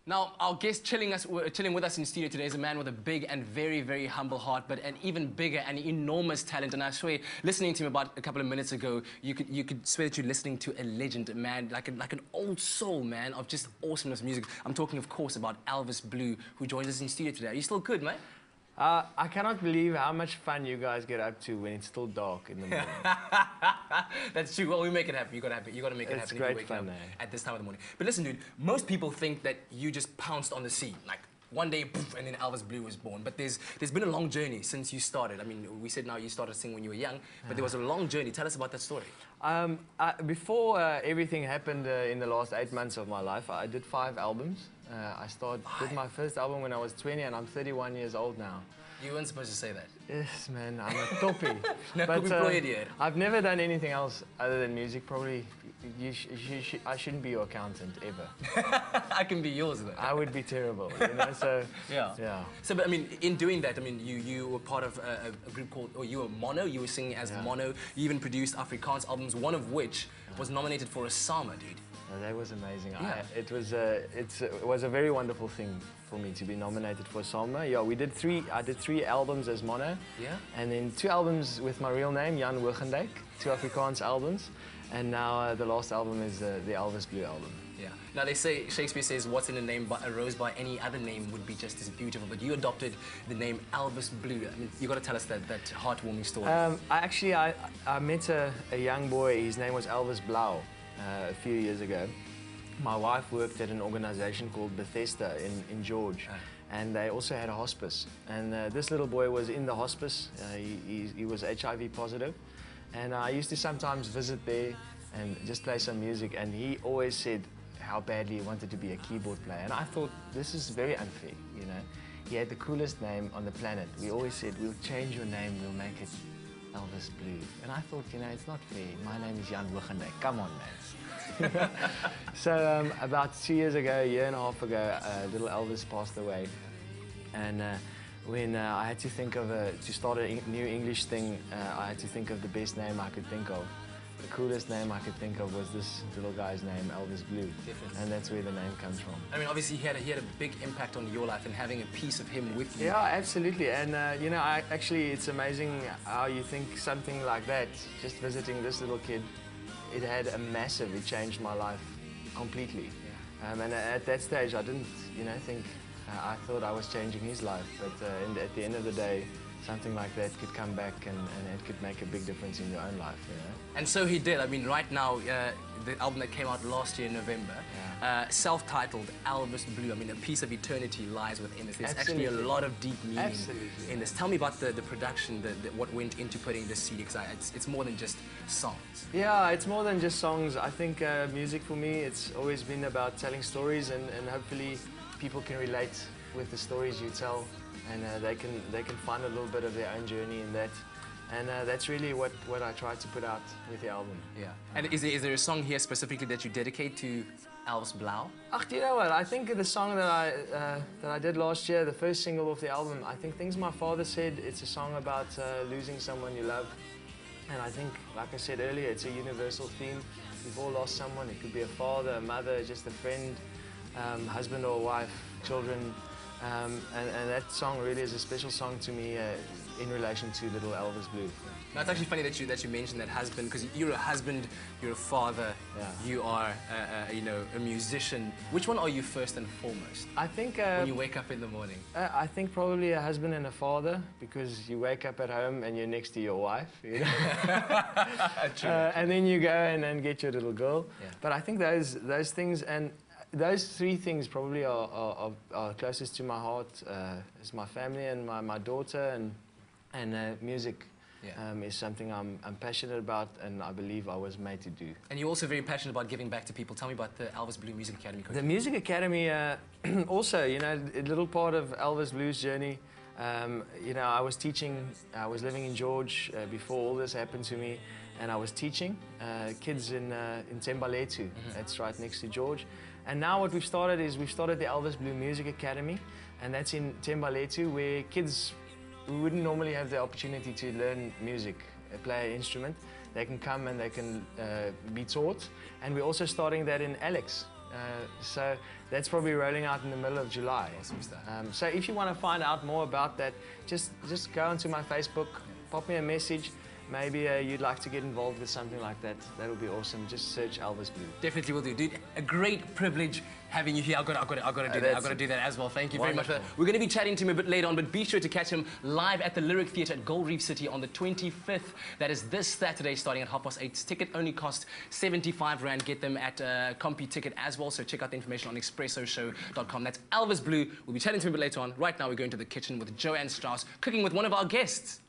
Now, our guest chilling with us in the studio today is a man with a big and very, very humble heart, but an even bigger and enormous talent. And I swear, listening to him about a couple of minutes ago, you could swear that you're listening to a legend, a man, like an old soul, man, of just awesomeness music. I'm talking, of course, about Elvis Blue, who joins us in the studio today. Are you still good, mate? I cannot believe how much fun you guys get up to when it's still dark in the morning. That's true. Well, we make it happen. You gotta make it happen. It's great fun, at this time of the morning. But listen, dude, most people think that you just pounced on the scene, like one day, poof, and then Elvis Blue was born. But there's been a long journey since you started. I mean, we said now you started singing when you were young, but there was a long journey. Tell us about that story. Before everything happened in the last 8 months of my life, I did 5 albums. I did my first album when I was 20, and I'm 31 years old now. You weren't supposed to say that. Yes, man, I'm a toppy. No, but here. I've never done anything else other than music. Probably, I shouldn't be your accountant ever. I can be yours, though. I would be terrible, you know. So yeah. So, but I mean, in doing that, I mean, you were part of a group called, or you were Mono. You were singing as Mono. You even produced Afrikaans albums, one of which was nominated for a SAMA, dude. Oh, that was amazing. Yeah. It was a very wonderful thing for me to be nominated for SAMA. Yeah, I did 3 albums as Mono. Yeah. And then 2 albums with my real name, Jan Wigendijk, 2 Afrikaans albums. And now the last album is the Elvis Blue album. Yeah. Now they say, Shakespeare says, what's in a name but a rose by any other name would be just as beautiful. But you adopted the name Elvis Blue. I mean, you got to tell us that heartwarming story. I met a young boy. His name was Elvis Blue a few years ago. My wife worked at an organization called Bethesda in George, and they also had a hospice. And this little boy was in the hospice. He was HIV positive, and I used to sometimes visit there and just play some music. And he always said how badly he wanted to be a keyboard player. And I thought, this is very unfair, you know. He had the coolest name on the planet. We always said, we'll change your name, we'll make it Elvis Blue. And I thought, you know, it's not fair. My name is Jan Wigendijk. Come on, man. So about 2 years ago, a year and a half ago, little Elvis passed away. And when I had to think of to start a new English thing, I had to think of the best name I could think of. The coolest name I could think of was this little guy's name, Elvis Blue. Definitely. And that's where the name comes from. I mean, obviously he had a big impact on your life, and having a piece of him with you. Yeah, absolutely. And you know, actually, it's amazing how you think something like that, just visiting this little kid, it changed my life completely. Yeah. And at that stage, I didn't, you know, think, I thought I was changing his life, but at the end of the day, something like that could come back and it could make a big difference in your own life, you know? And so he did. I mean, right now, the album that came out last year in November, self-titled Elvis Blue, I mean, a piece of eternity lies within this. There's actually a lot of deep meaning in this. Tell me about the production, what went into putting this CD, because it's more than just songs. Yeah, it's more than just songs. I think music for me, it's always been about telling stories, and hopefully people can relate with the stories you tell. And they can find a little bit of their own journey in that, and that's really what I tried to put out with the album. Yeah. And is there a song here specifically that you dedicate to Elvis Blue? Ach, you know what? I think the song that I did last year, the first single of the album, I think Things My Father Said. It's a song about losing someone you love, and I think, like I said earlier, it's a universal theme. We've all lost someone. It could be a father, a mother, just a friend, husband or wife, children. And that song really is a special song to me in relation to little Elvis Blue. Now, it's actually funny that you mentioned that husband, because you're a husband, you're a father, you are you know, a musician. Which one are you first and foremost? I think when you wake up in the morning. I think probably a husband and a father, because you wake up at home and you're next to your wife, you know? True. And then you go and get your little girl. Yeah. But I think those things, and those 3 things probably are closest to my heart. Is my family and my daughter, and music. Is something I'm passionate about, and I believe I was made to do. And you're also very passionate about giving back to people. Tell me about the Elvis Blue Music Academy. The Music Academy, also, you know, a little part of Elvis Blue's journey. You know, I was teaching, I was living in George before all this happened to me, and I was teaching kids in Thembaletu. That's right next to George. And now what we've started is the Elvis Blue Music Academy, and that's in Thembaletu, where kids who wouldn't normally have the opportunity to learn music, play an instrument, they can come and they can be taught. And we're also starting that in Alex, So that's probably rolling out in the middle of July. Awesome stuff. So if you want to find out more about that, just go onto my Facebook, pop me a message. Maybe you'd like to get involved with something like that. That would be awesome. Just search Elvis Blue. Definitely will do. Dude, a great privilege having you here. I've got to do that. I've got to do that as well. Thank you very much for that. We're going to be chatting to him a bit later on, but be sure to catch him live at the Lyric Theatre at Gold Reef City on the 25th. That is this Saturday starting at 8:30. Ticket only costs 75 Rand. Get them at Compy Ticket as well. So check out the information on expressoshow.com. That's Elvis Blue. We'll be chatting to him a bit later on. Right now we're going to the kitchen with Joanne Strauss, cooking with one of our guests.